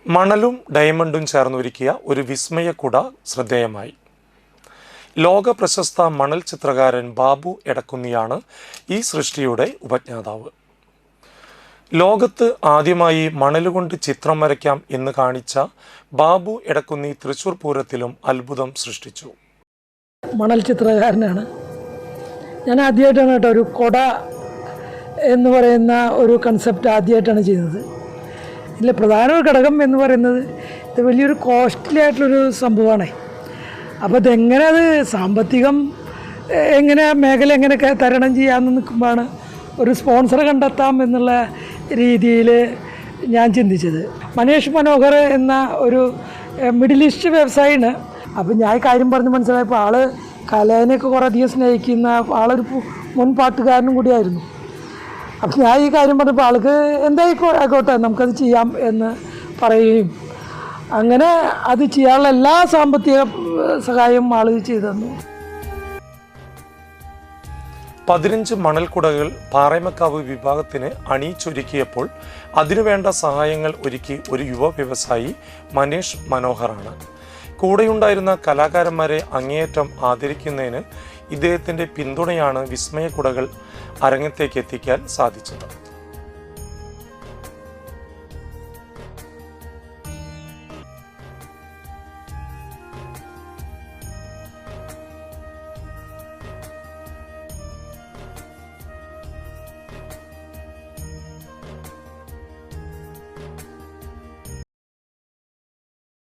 മണലും ഡയമണ്ടും ചേർന്നൊരുക്കിയ ഒരു വിസ്മയക്കുട ശ്രദ്ധേയമായി. ലോക പ്രശസ്ത മണൽ ചിത്രകാരൻ ബാബു എടക്കുന്നിയാണ് ഈ സൃഷ്ടിയുടെ ഉപജ്ഞാതാവ്. ലോകത്ത് ആദ്യമായി മണലുകൊണ്ട് ചിത്രം വരയ്ക്കാം എന്ന് കാണിച്ച ബാബു എടക്കുന്നി തൃശ്ശൂർ പൂരത്തിലും അത്ഭുതം സൃഷ്ടിച്ചു. മണൽ ചിത്രകാരനാണ് ഞാൻ. ആദ്യമായിട്ടാണ് കേട്ടോ ഒരു കൊട എന്ന് പറയുന്ന ഒരു കൺസെപ്റ്റ് ആദ്യമായിട്ടാണ് ചെയ്യുന്നത്. ഇതിലെ പ്രധാന ഘടകം എന്ന് പറയുന്നത് ഇത് വലിയൊരു കോസ്റ്റ്ലി ആയിട്ടുള്ളൊരു സംഭവമാണ്. അപ്പോൾ ഇതെങ്ങനെ അത് സാമ്പത്തികം എങ്ങനെ മേഖല എങ്ങനെ തരണം ചെയ്യാമെന്ന് നിൽക്കുമ്പോഴാണ് ഒരു സ്പോൺസറെ കണ്ടെത്താം എന്നുള്ള രീതിയിൽ ഞാൻ ചിന്തിച്ചത്. മനേഷ് മനോഹർ എന്ന ഒരു മിഡിൽ ഈസ്റ്റ് വ്യവസായിയാണ്. അപ്പോൾ ഞാൻ കാര്യം പറഞ്ഞ് മനസ്സിലായപ്പോൾ ആൾ കലേനെയൊക്കെ കുറേ അധികം സ്നേഹിക്കുന്ന ആളൊരു മുൻ പാട്ടുകാരനും കൂടിയായിരുന്നു. അപ്പം ഞാൻ ഈ കാര്യം പറഞ്ഞപ്പോൾ ആൾക്ക് എന്തായിക്കോട്ടെ നമുക്കത് ചെയ്യാം എന്ന് പറയുകയും അങ്ങനെ അത് ചെയ്യാനുള്ള എല്ലാ സാമ്പത്തിക സഹായവും ആൾ ചെയ്തു തന്നു. 15 മണൽക്കുടകൾ പാറേമക്കാവ് വിഭാഗത്തിന് അണിയിച്ചൊരുക്കിയപ്പോൾ അതിനുവേണ്ട സഹായങ്ങൾ ഒരുക്കി ഒരു യുവ വ്യവസായി മനേഷ് മനോഹറാണ്. കൂടെയുണ്ടായിരുന്ന കലാകാരന്മാരെ അങ്ങേയറ്റം ആദരിക്കുന്നതിന് ഇദ്ദേഹത്തിൻ്റെ പിന്തുണയാണ് വിസ്മയക്കുടകൾ അരങ്ങത്തേക്ക് എത്തിക്കാൻ സാധിച്ചത്.